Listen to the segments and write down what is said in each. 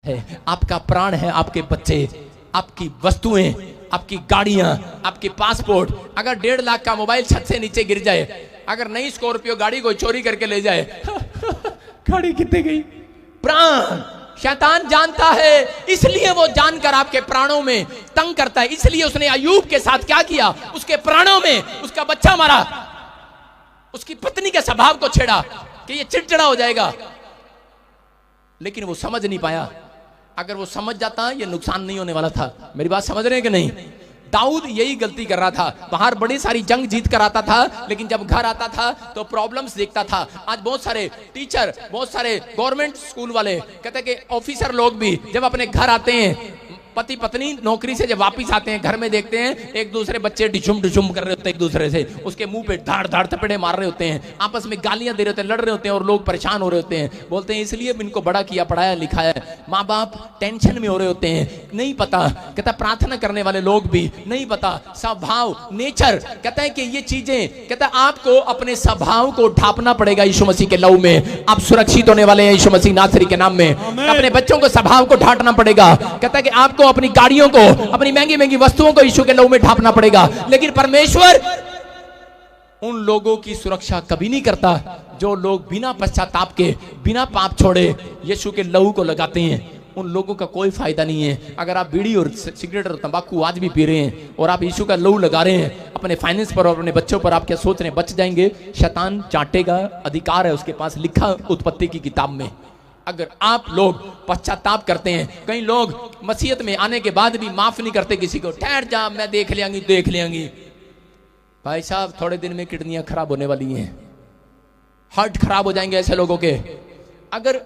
है, आपका प्राण है, आपके बच्चे, आपकी वस्तुएं, आपकी गाड़ियां, आपके पासपोर्ट। अगर 1.5 लाख का मोबाइल छत से नीचे गिर जाए, अगर नई स्कॉर्पियो गाड़ी को चोरी करके ले जाए गाड़ी कितने गई? प्राण। शैतान जानता है, इसलिए वो जानकर आपके प्राणों में तंग करता है। इसलिए उसने अय्यूब के साथ क्या किया? उसके प्राणों में उसका बच्चा मारा, उसकी पत्नी के स्वभाव को छेड़ा कि ये चिड़चिड़ा हो जाएगा, लेकिन वो समझ नहीं पाया। अगर वो समझ जाता ये नुकसान नहीं होने वाला था। मेरी बात समझ रहे हैं कि नहीं? दाऊद यही गलती कर रहा था। बाहर बड़ी सारी जंग जीत कर आता था, लेकिन जब घर आता था तो प्रॉब्लम्स देखता था। आज बहुत सारे टीचर, बहुत सारे गवर्नमेंट स्कूल वाले कहते हैं कि ऑफिसर लोग भी जब अपने घर आते हैं, पति पत्नी नौकरी से जब वापिस आते हैं, घर में देखते हैं एक दूसरे बच्चे डिशुम डिशुम कर रहे होते हैं एक दूसरे से, उसके मुंह पे धाड़ धाड़ थपेड़े मार रहे होते हैं, आपस में गालियां दे रहे होते हैं, लड़ रहे होते हैं, और लोग परेशान हो रहे होते हैं। बोलते हैं इसलिए इनको बड़ा किया, पढ़ाया लिखाया। माँ बाप टेंशन में हो रहे होते हैं, नहीं पता। कहता प्रार्थना करने वाले लोग भी नहीं पता, स्वभाव, नेचर। कहता है कि ये चीजें, कहता आपको अपने स्वभाव को ढापना पड़ेगा यीशु मसीह के लहू में। आप सुरक्षित होने वाले हैं यीशु मसीह नासरी के नाम में। अपने बच्चों को स्वभाव को ढांटना पड़ेगा। कहता है कि आपको अपनी गाड़ियों को, अपनी महंगी महंगी वस्तुओं को यीशु के लहू में ढांपना पड़ेगा। लेकिन परमेश्वर उन लोगों की सुरक्षा कभी नहीं करता जो लोग बिना पश्चाताप के, बिना पाप छोड़े यीशु के लहू को लगाते हैं। उन लोगों का कोई फायदा नहीं है। अगर आप बीड़ी और सिगरेट और तंबाकू आज भी पी रहे हैं और आप यीशु का लहू लगा रहे हैं अपने फाइनेंस पर और अपने बच्चों पर, आप क्या सोच रहे हैं बच जाएंगे? शैतान चाटेगा, अधिकार है उसके पास, लिखा उत्पत्ति की किताब में। अगर आप लोग पश्चाताप करते हैं, कई लोग मसीहत में आने के बाद भी माफ नहीं करते किसी को, ठहर जा मैं देख लेंगी देख लेंगी। भाई साहब थोड़े दिन में किडनियां खराब होने वाली हैं, हार्ट खराब हो जाएंगे ऐसे लोगों के। अगर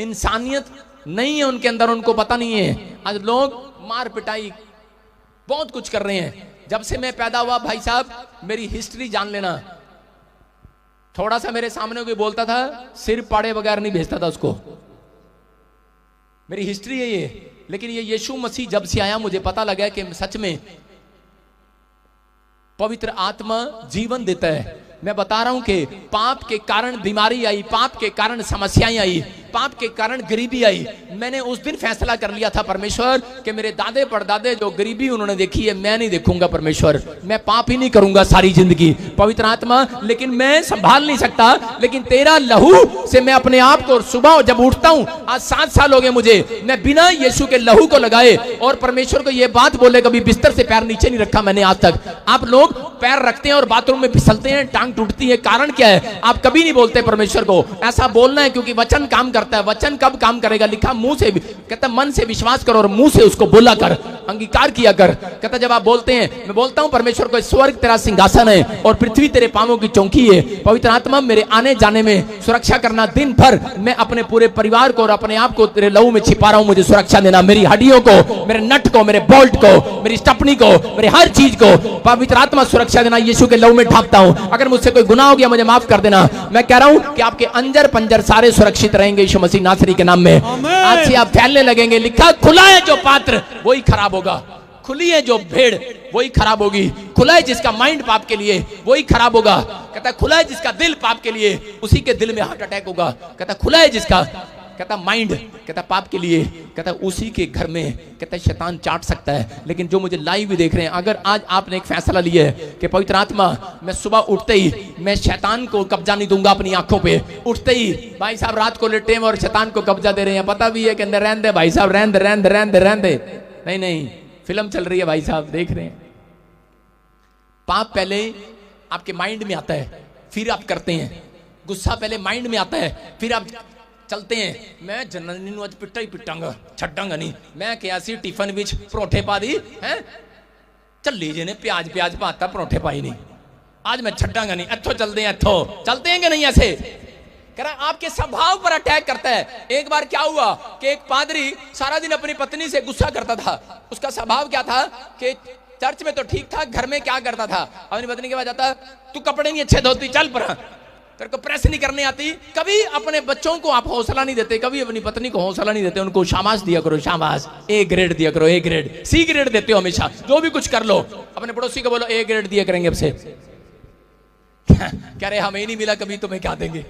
इंसानियत नहीं है उनके अंदर, उनको पता नहीं है। आज लोग मार पिटाई बहुत कुछ कर रहे हैं। जब से मैं पैदा हुआ भाई साहब, मेरी हिस्ट्री जान लेना। थोड़ा सा मेरे सामने कोई बोलता था, सिर पाड़े बगैर नहीं भेजता था उसको। मेरी हिस्ट्री है ये। लेकिन ये यीशु मसीह जब से आया, मुझे पता लगा कि सच में पवित्र आत्मा जीवन देता है। मैं बता रहा हूं कि पाप के कारण बीमारी आई, पाप के कारण समस्याएं आई, पाप के कारण गरीबी आई। मैंने उस दिन फैसला कर लिया था परमेश्वर कि मेरे दादे परदादे जो गरीबी उन्होंने देखी है, मैं नहीं देखूंगा परमेश्वर। मैं पाप ही नहीं करूंगा सारी जिंदगी। पवित्र आत्मा, लेकिन मैं संभाल नहीं सकता, लेकिन तेरा लहू से मैं अपने आप को, सुबह जब उठता हूं, आज 7 साल हो गए मुझे, मैं बिना यीशु के लहू को लगाए और परमेश्वर को यह बात बोले, कभी बिस्तर से पैर नीचे नहीं रखा मैंने आज तक। आप लोग पैर रखते हैं और बाथरूम में फिसलते हैं, टांग टूटती है, कारण क्या है? आप कभी नहीं बोलते परमेश्वर को। ऐसा बोलना है क्योंकि वचन काम करता है। वचन कब काम करेगा? लिखा मुंह से, कहता मन से विश्वास करो और मुंह से उसको बोला कर, अंगीकार किया कर। कहता जब आप बोलते हैं, मैं बोलता हूं परमेश्वर को, स्वर्ग तेरा सिंहासन है और पृथ्वी तेरे पांवों की चौकी है। पवित्र आत्मा मेरे आने जाने में सुरक्षा करना। दिन भर मैं अपने पूरे परिवार को और अपने आप को तेरे लहू में छिपा रहा हूं, मुझे सुरक्षा देना। मेरी हड्डियों को, मेरे नट को, मेरे बोल्ट को, मेरी स्टपनी को, मेरे हर चीज को पवित्र आत्मा सुरक्षा देना। यीशु के लहू में ढांपता हूं। अगर मुझसे कोई गुनाह हो गया मुझे माफ कर देना। मैं कह रहा हूं कि आपके अंजर पंजर सारे सुरक्षित रहेंगे यीशु मसीह नासरी के नाम में। आज से आप फैलने लगेंगे। लिखा खुला है जो पात्र वही खराब होगा, खुली है जो भेड़ वही खराब होगी। खुला है जिसका माइंड पाप के लिए वही खराब होगा। कहता है खुला है जिसका दिल पाप के लिए, उसी के दिल में हार्ट अटैक होगा। कहता खुला है जिसका, कहता माइंड, कहता पाप के लिए, कहता उसी के घर में, कहता शैतान चाट सकता है। लेकिन जो मुझे लाइव भी देख रहे हैं, अगर आज आपने एक फैसला लिया है कि पवित्र आत्मा, मैं सुबह उठते ही मैं शैतान को कब्जा नहीं दूंगा अपनी आंखों पे। उठते ही भाई साहब रात को लेटे हैं और शैतान को कब्जा दे रहे हैं, पता भी है कि अंदर रहने दे भाई साहब, रहने दे रहने दे रहने दे रहने दे। नहीं नहीं, फिल्म चल रही है भाई साहब, देख रहे हैं। पाप पहले आपके माइंड में आता है, फिर आप करते हैं। गुस्सा पहले माइंड में आता है, फिर आप चलते हैं। मैं जननी आज पिट्टा ही पिटांगा, छड्डांगा नहीं। मैं क्या सी टिफन विच परोठे पा दी है, चली जी ने प्याज प्याज पाता, परोठे पाई नहीं, आज मैं छड्डांगा नहीं। इथों चलते हैं, इथों चलते हैं कि नहीं? ऐसे कह रहा आपके स्वभाव पर अटैक करता है। एक बार क्या हुआ कि एक पादरी सारा दिन अपनी पत्नी से गुस्सा करता था। उसका स्वभाव क्या था कि चर्च में तो ठीक था, घर में क्या करता था, अपनी पत्नी के पास जाता, तू कपड़े नहीं अच्छे धोती, चल पर, तेरे को प्रेस नहीं करने आती। कभी अपने बच्चों को आप हौसला नहीं देते, कभी अपनी पत्नी को हौसला नहीं देते। उनको शाबाश दिया करो, शाबाश, ए ग्रेड दिया करो, ए ग्रेड, सी ग्रेड देते हो हमेशा। जो भी कुछ कर लो, अपने पड़ोसी को बोलो ए ग्रेड दिया करेंगे अब से। कह रहे हमें नहीं मिला कभी, तुम्हें क्या देंगे?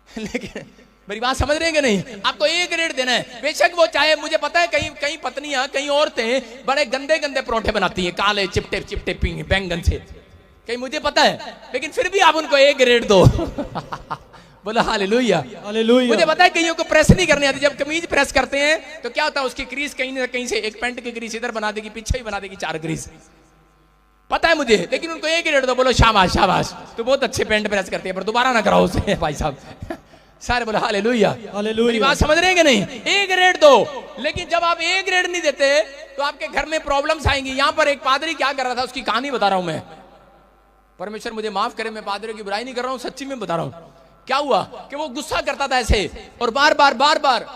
लेकिन मेरी बात समझ रहे हैं कि नहीं? आपको ए ग्रेड देना है। बेशक वो चाहे, मुझे पता है कई कई पत्नियां, कई औरतें बड़े गंदे गंदे परोठे बनाती हैं, काले चिपटे चिपटे बैंगन से, कहीं मुझे पता है, लेकिन फिर भी आप उनको ए ग्रेड दो। बोला हालेलुया, हालेलुया। मुझे पता है कईयों को प्रेस नहीं करनी आती। जब कमीज प्रेस करते हैं तो क्या होता है, उसकी क्रीज कहीं ना कहीं से, एक पैंट की क्रीज इधर बना देगी, पीछे ही बना देगी 4 क्रीज, पता है मुझे, लेकिन उनको ए ग्रेड दो। बोलो शाबाश शाबाश, तो बहुत अच्छे पैंट प्रेस करते हैं, पर दोबारा ना कराओ उसे भाई साहब। सारे बोला हालेलुया, हालेलुया। मेरी बात समझ रहे हैं कि नहीं? ए ग्रेड दो। लेकिन जब आप ए ग्रेड नहीं देते तो आपके घर में प्रॉब्लम्स आएंगी। यहां पर एक पादरी क्या कर रहा था, उसकी कहानी बता रहा हूं मैं। परमेश्वर मुझे माफ करे, मैं पादरी की बुराई नहीं कर रहा हूं, सच्ची में बता रहा हूं। क्या हुआ कि वो गुस्सा करता था ऐसे, और बार बार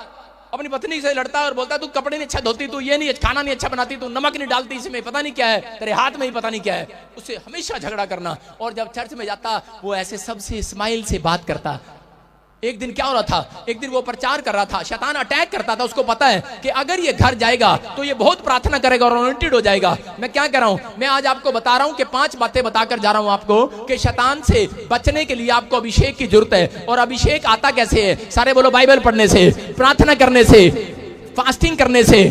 अपनी पत्नी से लड़ता और बोलता, तू कपड़े नहीं अच्छा धोती, तू ये नहीं, खाना नहीं अच्छा बनाती, तू नमक नहीं डालती, इसमें पता नहीं क्या है, तेरे हाथ में ही पता नहीं क्या है। उससे हमेशा झगड़ा करना। और जब चर्च में जाता वो ऐसे सबसे स्माइल से बात करता। एक दिन क्या हो रहा था, एक दिन वो प्रचार कर रहा था, शैतान अटैक करता था। उसको पता है कि अगर ये घर जाएगा तो ये बहुत प्रार्थना करेगा और अनॉइंटेड हो जाएगा। मैं क्या कर रहा हूं, मैं आज आपको बता रहा हूं कि 5 बातें बताकर जा रहा हूं आपको कि शैतान से बचने के लिए आपको अभिषेक की जरूरत है। और अभिषेक आता कैसे है? सारे बोलो, बाइबल पढ़ने से, प्रार्थना करने से, फास्टिंग करने से,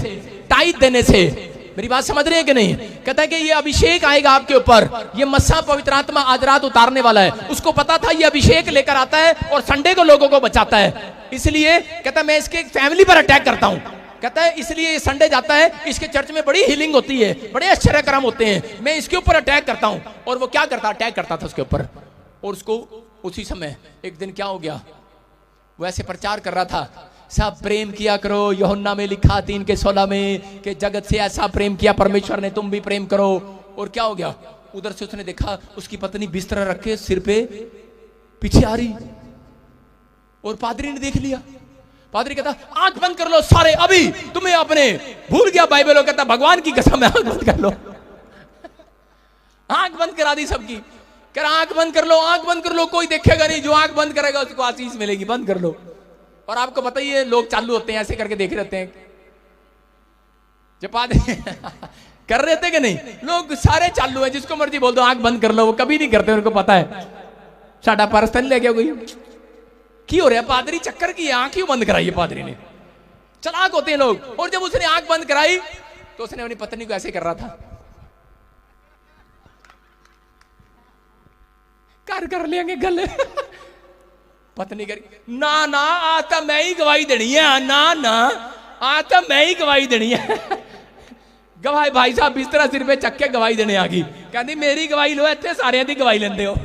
टाइट देने से। मेरी बात समझ रहे हैं कि नहीं? कहता है कि ये अभिषेक आएगा आपके ऊपर, ये मस्सा पवित्र आत्मा आज रात उतारने वाला है। उसको पता था ये अभिषेक लेकर आता है और संडे को लोगों को बचाता है। इसलिए कहता है मैं इसके फैमिली पर अटैक करता हूं। कहता है इसलिए ये संडे जाता है, इसके चर्च में बड़ी हीलिंग होती है, बड़े आश्चर्य कर्म होते हैं, मैं इसके ऊपर अटैक करता हूं। और वो क्या करता, अटैक करता था उसके ऊपर। और उसको उसी समय एक दिन क्या हो गया, वो ऐसे प्रचार कर रहा था, सब प्रेम किया करो, यूहन्ना में लिखा 3:16 में कि जगत से ऐसा प्रेम किया परमेश्वर ने, तुम भी प्रेम करो। और क्या हो गया, उधर से उसने देखा उसकी पत्नी बिस्तर रखे सिर पे पीछे आ रही, और पादरी ने देख लिया। पादरी कहता आंख बंद कर लो सारे, अभी तुम्हें अपने भूल गया बाइबल। कहता भगवान की कसम है, आंख बंद कर लो। आंख बंद करा दी सबकी, कह रहा आंख बंद कर लो, आंख बंद कर लो, कोई देखेगा नहीं, जो आंख बंद करेगा उसको आशीष मिलेगी, बंद कर लो। और आपको पता ही है लोग चालू होते हैं ऐसे करके देख रहते हैं, जब पादरी कर रहे थे कि नहीं, लोग सारे चालू है, जिसको मर्जी बोल दो आंख बंद कर लो, वो कभी नहीं करते, उनको पता है साडा परस्तन ले गया कोई की हो रहा है, पादरी चक्कर की आंख क्यों बंद कराई है पादरी ने। चलाक होते हैं लोग। और जब उसने आंख बंद कराई तो उसने अपनी पत्नी को ऐसे कर रहा था, कर लेंगे गले। पत्नी करी ना ना, आज तो मैं ही गवाही देनी है, ना ना आज तो मैं ही गवाही देनी है। गवाही भाई साहब बिस्तरा सिर पे चक के गवाही देने आ गई, कहती मेरी गवाही लो, इतने सारे दी गवाही लेंदे हो।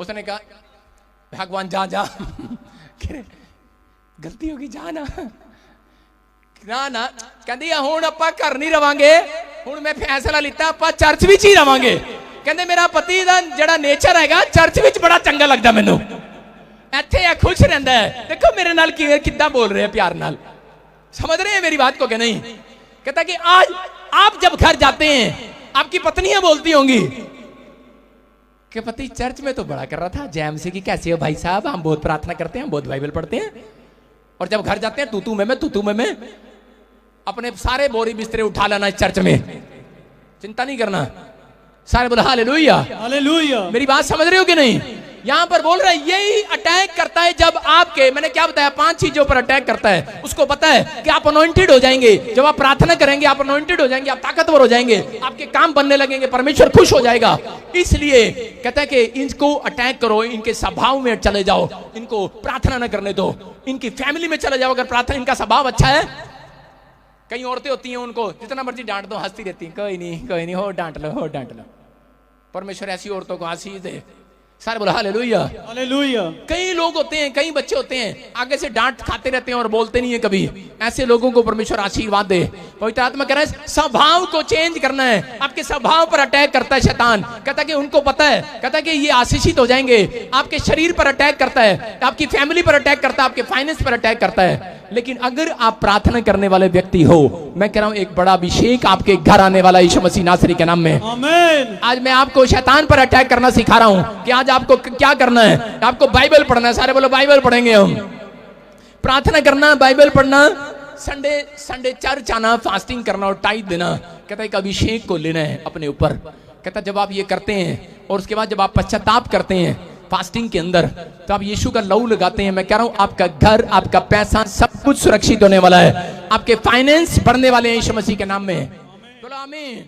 उसने कहा भगवान जा जा, गलती होगी जा ना, ना ना कहती हुण आपां घर नहीं रवांगे, हुण मैं फैसला लिता आपां चर्च विच ही रवांगे। कहते मेरा पति दा जड़ा नेचर हैगा चर्च विच बड़ा चंगा लगदा मैनू, इत्थे खुश रहंदा है। देखो मेरे नाल किद्दां बोल रहे हैं प्यार नाल, समझ रहे हैं मेरी बात को कि नहीं? कहता कि आज आप जब घर जाते हैं आपकी पत्नियां बोलती होंगी कि पति चर्च में तो बड़ा कर रहा था जैम से कि कैसे हो भाई साहब, हम बहुत प्रार्थना करते हैं, हम बहुत बाइबल पढ़ते हैं, और जब घर जाते हैं तू में अपने सारे बोरी बिस्तरे उठा लेना इस चर्च में, चिंता नहीं करना। सारे बोला हालेलुया, हालेलुया। मेरी बात समझ रहे हो कि नहीं? यहां पर बोल रहा है यही अटैक करता है जब आपके, मैंने क्या बताया 5 चीजों पर अटैक करता है। उसको पता है कि आप अनॉइंटेड हो जाएंगे, जब आप प्रार्थना करेंगे आप अनॉइंटेड हो जाएंगे, आप ताकतवर हो जाएंगे, आपके काम बनने लगेंगे, परमेश्वर खुश हो जाएगा। इसलिए कहता है कि इनको अटैक करो, इनके स्वभाव में चले जाओ, इनको प्रार्थना न करने दो, इनकी फैमिली में चले जाओ। अगर प्रार्थना, इनका स्वभाव अच्छा है, कई औरतें होती हैं उनको जितना मर्जी डांट दो हंसती रहती, कोई नहीं हो डांट लो। परमेश्वर ऐसी औरतों को आशीष दे। सारे बोला हालेलुया, हालेलुया। कई लोग होते हैं, कई बच्चे होते हैं आगे से डांट खाते रहते हैं और बोलते नहीं है कभी, ऐसे लोगों को परमेश्वर आशीर्वाद दे। पवित्र आत्मा कह रहा है स्वभाव को चेंज करना है, आपके स्वभाव पर अटैक करता है शैतान। कहता है कि उनको पता है, कहता है कि ये आशीषित हो जाएंगे। आपके शरीर पर अटैक करता है, आपकी फैमिली पर अटैक करता है, आपके फाइनेंस पर अटैक करता है। लेकिन अगर आप प्रार्थना करने वाले व्यक्ति हो, मैं कह रहा हूं एक बड़ा अभिषेक आपके घर आने वाला यीशु मसीह नासरी के नाम में। आमीन। आज मैं आपको शैतान पर अटैक करना सिखा रहा हूं कि आज आपको क्या करना है, आपको बाइबल पढ़ना है। सारे बोलो बाइबल पढ़ेंगे हम, प्रार्थना करना, बाइबल पढ़ना, संडे चर्च आना, फास्टिंग करना और टाइट देना। कहता है एक अभिषेक को लेना है अपने ऊपर। कहता जब आप ये करते हैं और उसके बाद जब आप पश्चाताप करते हैं फास्टिंग के अंदर, तो आप यीशु का लहू लगाते हैं, मैं कह रहा हूं आपका घर, आपका पैसा, सब कुछ सुरक्षित होने वाला है, आपके फाइनेंस बढ़ने वाले हैं यीशु मसीह के नाम में। बोलो आमीन।